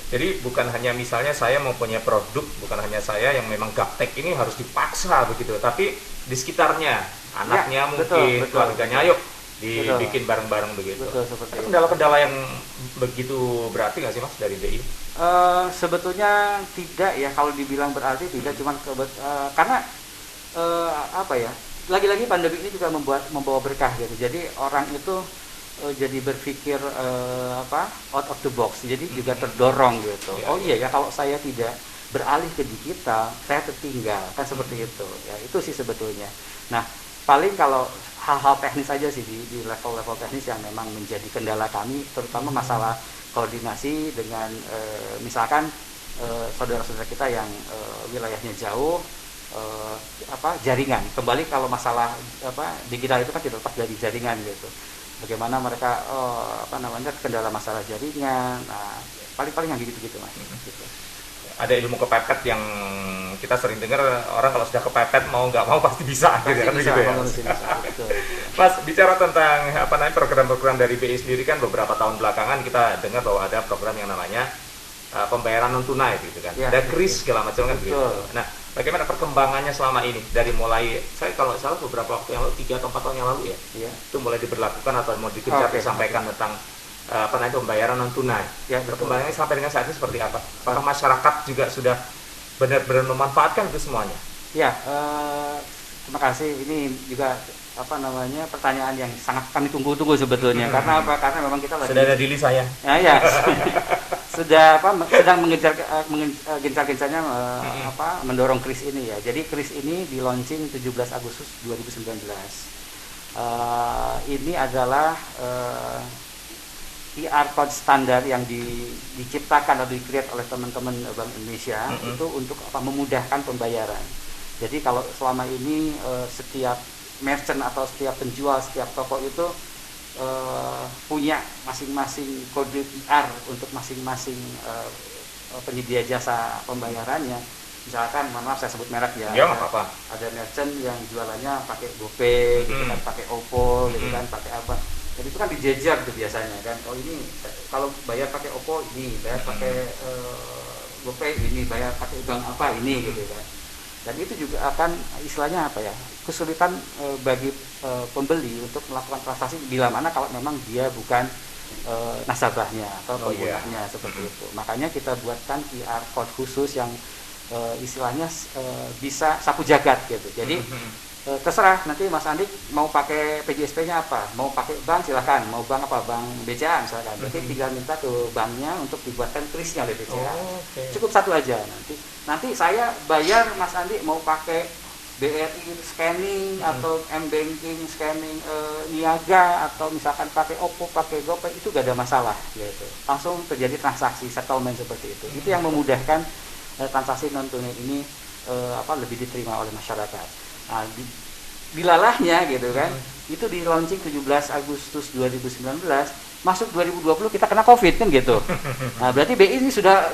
Jadi bukan hanya misalnya saya mau punya produk, bukan hanya saya yang memang gaptek ini harus dipaksa begitu, tapi di sekitarnya, Ya, anaknya betul, mungkin, betul, keluarganya, betul. yuk Betul. dibikin bareng-bareng begitu. Betul seperti Ada itu. kendala-kendala yang begitu berarti nggak sih Mas dari BI? Sebetulnya tidak ya, kalau dibilang berarti tidak, cuman karena apa ya? Lagi-lagi pandemi ini juga membawa berkah gitu. Jadi orang itu jadi berpikir out of the box. Jadi juga terdorong gitu. Ya, Oh iya ya, kalau saya tidak beralih ke digital, saya tertinggal, kan seperti itu. Ya, itu sih sebetulnya. Nah, paling kalau hal-hal teknis aja sih di level-level teknis yang memang menjadi kendala kami, terutama masalah koordinasi dengan misalkan saudara-saudara kita yang wilayahnya jauh, jaringan. Kembali kalau masalah digital itu kan tidak lepas dari jaringan gitu. Bagaimana mereka kendala masalah jaringan. Nah, paling-paling yang gitu-gitu Mas. Gitu. Ada ilmu kepepet yang kita sering dengar, orang kalau sudah kepepet mau nggak mau pasti bisa, Pasti gitu, bisa, gitu ya. betul. Mas, bicara tentang program-program dari BI sendiri, kan beberapa tahun belakangan kita dengar bahwa ada program yang namanya pembayaran non tunai gitu kan. Ya, ada kris segala macam kan betul. gitu. Nah, bagaimana perkembangannya selama ini dari mulai, saya kalau salah beberapa waktu yang lalu, 3 atau 4 tahun yang lalu ya, itu mulai diberlakukan atau mau digencar disampaikan tentang pembayaran non tunai. Ya, perkembangannya sampai dengan saat ini seperti apa? Apakah masyarakat juga sudah benar-benar memanfaatkan itu semuanya? Ya, terima kasih. Ini juga pertanyaan yang sangat kami tunggu-tunggu sebetulnya. Karena apa? Karena memang kita lagi sudah ada deal saya. Ya. sedang gencar-gencarnya mendorong kris ini ya. Jadi kris ini di launching 17 Agustus 2019. Ini adalah QR code standar yang diciptakan atau di-create oleh teman-teman Bank Indonesia itu untuk memudahkan pembayaran. Jadi kalau selama ini setiap merchant atau setiap penjual, setiap toko itu punya masing-masing kode QR untuk masing-masing penyedia jasa pembayarannya. Misalkan, maaf saya sebut merek ya. Ya, nggak apa-apa. Ada merchant yang jualannya pakai GoPay, gitu kan, pakai OVO, gitu kan, pakai apa. Jadi itu kan dijejar tuh biasanya kan. Oh ini kalau bayar pakai OVO ini, bayar pakai GoPay ini, bayar pakai bank apa ini gitu kan. Dan itu juga akan istilahnya kesulitan bagi pembeli untuk melakukan transaksi bila mana kalau memang dia bukan nasabahnya atau penggunanya seperti itu. Makanya kita buatkan QR code khusus yang istilahnya bisa sapu jagat gitu. Jadi terserah nanti Mas Andi mau pakai PJSP-nya apa, mau pakai bank silahkan, mau bank apa, bank BCA misalkan, berarti tinggal minta ke banknya untuk dibuatkan krisnya oleh BCA. Cukup satu aja. Nanti saya bayar Mas Andi mau pakai BRI scanning atau M-Banking scanning Niaga, atau misalkan pakai OVO, pakai GoPay, itu gak ada masalah gitu. Langsung terjadi transaksi settlement seperti itu. Itu yang memudahkan transaksi non tunai ini lebih diterima oleh masyarakat. Nah, dilalahnya gitu kan, itu di launching 17 Agustus 2019, masuk 2020 kita kena Covid kan gitu. Nah, berarti BI ini sudah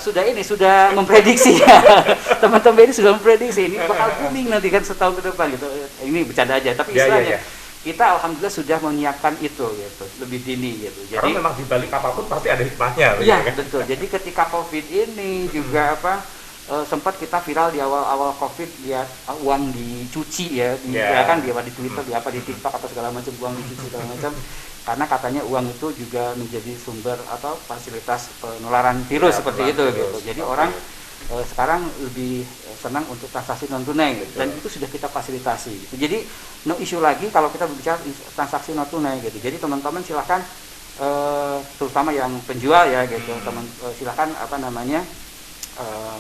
memprediksi ya. Teman-teman BI sudah memprediksi ini bakal booming nanti kan setahun ke depan gitu. Ini bercanda aja, tapi istilahnya kita alhamdulillah sudah menyiapkan itu gitu, lebih dini gitu. Jadi memang di balik apapun pasti ada hikmahnya. Iya, betul. Jadi ketika Covid ini juga sempat kita viral di awal-awal Covid, lihat uang dicuci ya, kan di Twitter, di TikTok atau segala macam, uang dicuci segala macam, karena katanya uang itu juga menjadi sumber atau fasilitas penularan virus seperti itu gitu. Jadi orang sekarang lebih senang untuk transaksi non tunai gitu. Dan itu sudah kita fasilitasi gitu. Jadi no issue lagi kalau kita berbicara transaksi non tunai gitu. Jadi teman-teman silakan terutama yang penjual ya gitu, silakan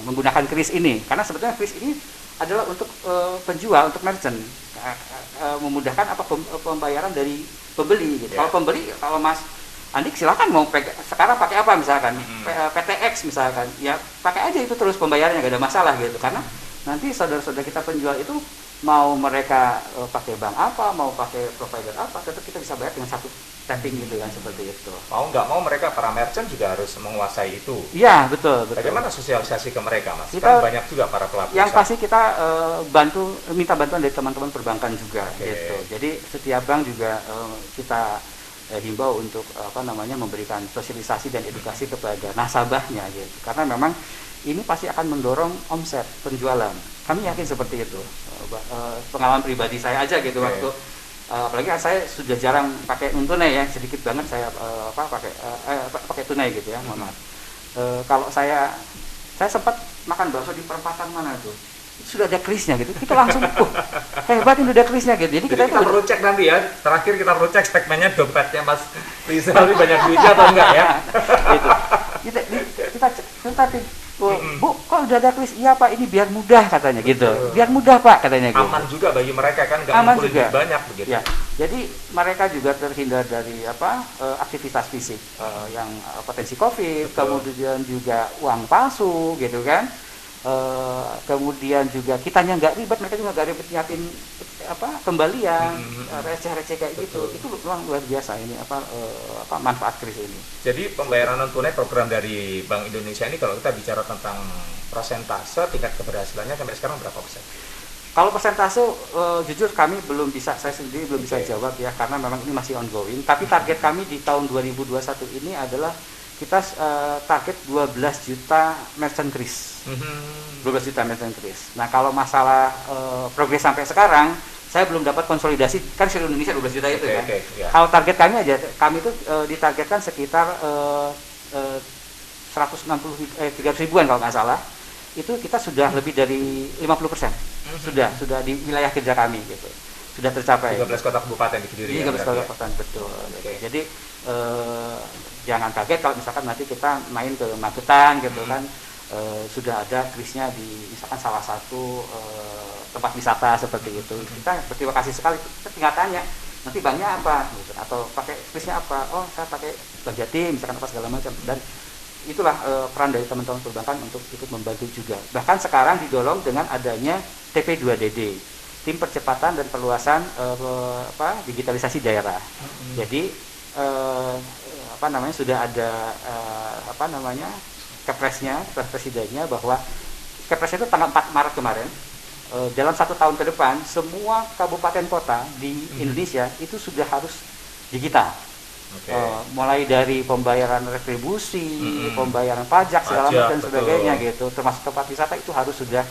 menggunakan kris ini, karena sebetulnya kris ini adalah untuk penjual, untuk merchant, memudahkan pembayaran dari pembeli gitu. Kalau pembeli, kalau Mas Andik silakan mau sekarang pakai apa misalkan, PTX misalkan, ya pakai aja itu terus pembayarannya, gak ada masalah gitu. Karena nanti saudara-saudara kita penjual itu mau mereka pakai bank apa, mau pakai provider apa, tetap kita bisa bayar dengan satu tapping gitu kan, seperti itu. Mau nggak mau mereka para merchant juga harus menguasai itu. Iya, betul. Bagaimana sosialisasi ke mereka, Mas? Kita, kan banyak juga para pelaku yang usaha. pasti kita minta bantuan dari teman-teman perbankan juga gitu. Jadi setiap bank juga kita himbau untuk memberikan sosialisasi dan edukasi kepada nasabahnya gitu. Karena memang ini pasti akan mendorong omset penjualan. Kami yakin seperti itu. Pengalaman pribadi saya aja gitu waktu apalagi saya sudah jarang pakai non tunai ya, sedikit banget saya pakai tunai gitu ya, mohon maaf. Kalau saya sempat makan bakso di perempatan mana tuh, sudah ada krisnya gitu, kita langsung hebat ini udah krisnya gitu. Jadi kita perlu cek nanti ya, terakhir kita perlu cek segmennya dompetnya Mas Rizal ini banyak duitnya atau enggak ya. Gitu. Kita cek, Bu, kok udah ada kris? Iya Pak, ini biar mudah katanya gitu. Biar mudah Pak katanya gitu. Aman juga bagi mereka kan, nggak aman ngumpulin juga banyak begitu. Ya. Jadi mereka juga terhindar dari aktivitas fisik yang potensi COVID, kemudian juga uang palsu gitu kan. Kemudian juga kitanya nggak ribet, mereka juga nggak ribet nyiapin kembalian, receh-receh kayak gitu. Itu luar biasa ini manfaat kris ini. Jadi pembayaran non tunai program dari Bank Indonesia ini, kalau kita bicara tentang persentase tingkat keberhasilannya sampai sekarang berapa persen? Kalau persentase jujur saya sendiri belum bisa jawab ya, karena memang ini masih ongoing. Tapi target kami di tahun 2021 ini adalah kita target 12 juta merchant kris. 12 juta merchant kris. Nah, kalau masalah progres sampai sekarang, saya belum dapat konsolidasi, kan seluruh Indonesia 12 juta itu kan. Kalau target kami itu ditargetkan sekitar 300 ribuan kalau nggak salah. Itu kita sudah lebih dari 50%. Sudah di wilayah kerja kami gitu. Sudah tercapai. 13 kota kabupaten di Kediri. 13 kota kabupaten, betul. Jadi jangan kaget kalau misalkan nanti kita main ke Magetan gitu kan, sudah ada krisnya di misalkan salah satu tempat wisata seperti itu. Kita berterima kasih sekali. Kita tinggal tanya nanti banknya apa gitu, atau pakai krisnya apa. Oh, saya pakai Bank Jatim misalkan apa segala macam. Dan itulah peran dari teman-teman perbankan untuk ikut membantu juga. Bahkan sekarang didorong dengan adanya TP2DD, tim percepatan dan perluasan digitalisasi daerah. Jadi sudah ada Kepresnya, Kepres Presidennya, bahwa Kepres itu tanggal 4 Maret kemarin, dalam 1 tahun ke depan semua kabupaten kota di Indonesia itu sudah harus digital. Mulai dari pembayaran retribusi, pembayaran pajak segala macam dan sebagainya gitu, termasuk tempat wisata itu harus sudah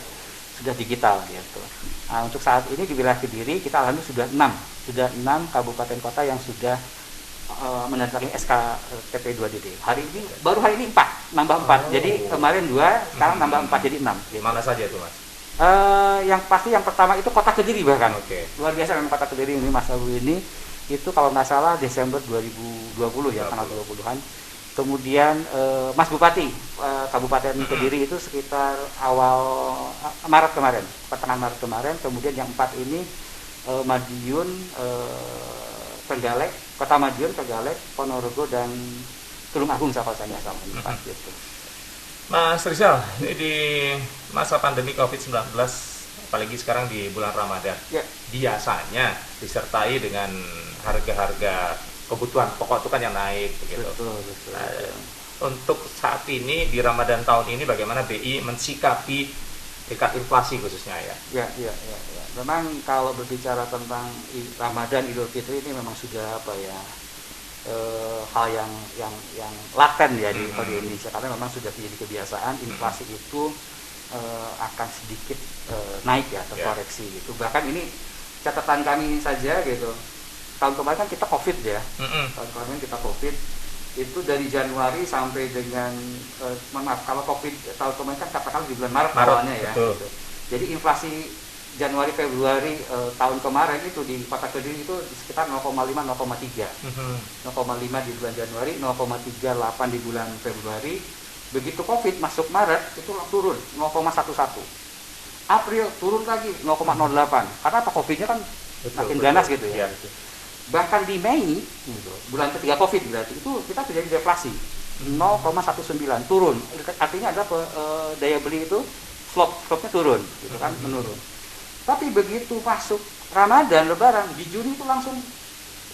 digital gitu. Nah, untuk saat ini di wilayah Kediri kita alhamdulillah sudah 6 kabupaten kota yang sudah menandatangani SK TP2DD. Baru hari ini 4, nambah 4. Jadi kemarin 2, sekarang nambah 4 jadi 6. Gitu. Mana saja itu Mas? Yang pasti yang pertama itu Kota Kediri bahkan. Luar biasa memang Kota Kediri ini Mas Abu ini. Itu kalau nggak salah Desember 2020 ya, tanggal 20-an. Kemudian Mas Bupati Kabupaten Kediri itu sekitar awal Maret kemarin, pertengahan Maret kemarin. Kemudian yang 4 ini Madiun, Trenggalek, Kota Madiun, Trenggalek, Ponorogo dan Tulung Agung sama ini 4 gitu. Mas Rizal, ini di masa pandemi COVID-19, apalagi sekarang di bulan Ramadan, biasanya disertai dengan harga-harga kebutuhan pokok itu kan yang naik begitu. Betul. Nah, untuk saat ini di Ramadan tahun ini bagaimana BI mensikapi tingkat inflasi khususnya ya? Ya. Memang kalau berbicara tentang Ramadan Idul Fitri ini memang sudah hal yang laten ya di Indonesia, karena memang sudah menjadi kebiasaan inflasi itu akan sedikit naik ya, terkoreksi gitu. Bahkan ini catatan kami saja gitu. Tahun kemarin kan kita COVID ya. Tahun kemarin kita COVID itu dari Januari sampai dengan kalau COVID tahun kemarin kan katakanlah di bulan Maret awalnya ya. Gitu. Jadi inflasi Januari Februari tahun kemarin itu di Kota Kediri itu sekitar 0,5-0,3. 0,5 di bulan Januari, 0,38 di bulan Februari. Begitu COVID masuk Maret itu turun 0,11. April turun lagi 0,08. Karena apa, COVID-nya kan makin ganas gitu ya. Bahkan di Mei gitu, bulan ketiga COVID berarti itu kita terjadi deflasi 0,19 turun. Artinya adalah daya beli itu slopnya turun gitu kan, menurun. Tapi begitu masuk Ramadan Lebaran di Juni itu langsung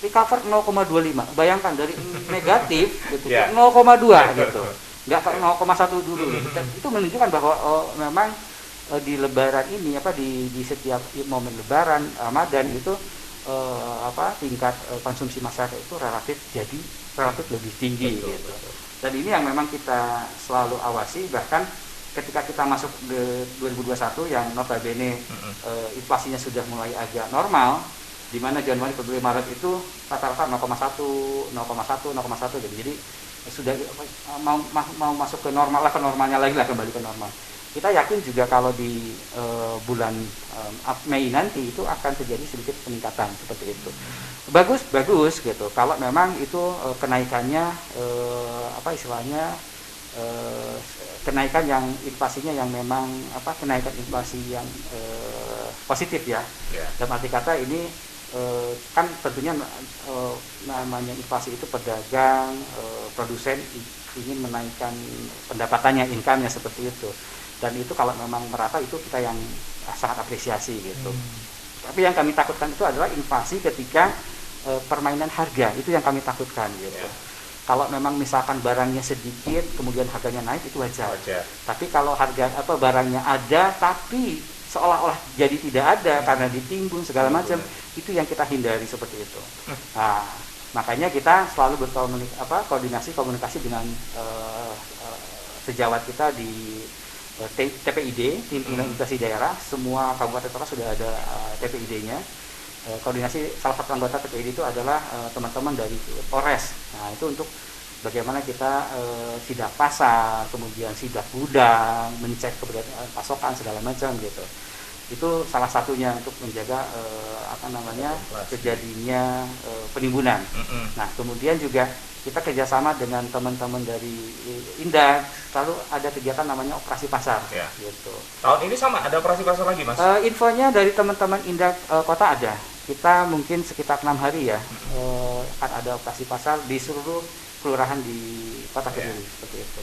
recover 0,25. Bayangkan dari negatif gitu ke 0,2 gitu. Enggak ke 0,1 dulu gitu. Itu menunjukkan bahwa memang di Lebaran ini di setiap momen Lebaran Ramadan itu tingkat konsumsi masyarakat itu relatif lebih tinggi. Betul, Gitu. betul. Dan ini yang memang kita selalu awasi, bahkan ketika kita masuk ke 2021 yang notabene inflasinya sudah mulai agak normal, di mana Januari, Februari, Maret itu rata-rata 0,1 gitu. Jadi sudah mau masuk ke normal lah, ke normalnya lagi lah, kembali ke normal. Kita yakin juga kalau di bulan Mei nanti itu akan terjadi sedikit peningkatan seperti itu. Bagus gitu. Kalau memang itu kenaikannya kenaikan yang inflasinya yang memang kenaikan inflasi yang positif ya. Dalam arti kata ini kan tentunya namanya inflasi itu pedagang, produsen ingin menaikkan pendapatannya, income-nya seperti itu. Dan itu kalau memang merata itu kita yang sangat apresiasi gitu. Tapi yang kami takutkan itu adalah inflasi ketika permainan harga, itu yang kami takutkan gitu. Kalau memang misalkan barangnya sedikit kemudian harganya naik, itu wajar. Tapi kalau barangnya ada tapi seolah-olah jadi tidak ada karena ditimbun segala macam, itu yang kita hindari seperti itu. Nah, makanya kita selalu koordinasi komunikasi dengan sejawat kita di TPID, Tim Integrasi Daerah. Semua kabupaten kota sudah ada TPID-nya. Koordinasi salah satu anggota TPID itu adalah teman-teman dari Polres. Nah, itu untuk bagaimana kita sidak pasar, kemudian sidak gudang, mencek keberadaan pasokan segala macam gitu. Itu salah satunya untuk menjaga terjadinya penimbunan. Nah, kemudian juga kita kerjasama dengan teman-teman dari Indak, lalu ada kegiatan namanya operasi pasar. Gitu. Tahun ini sama ada operasi pasar lagi, Mas? Infonya dari teman-teman Indak kota ada. Kita mungkin sekitar 6 hari ya akan ada operasi pasar di seluruh kelurahan di Kota Kediri seperti itu.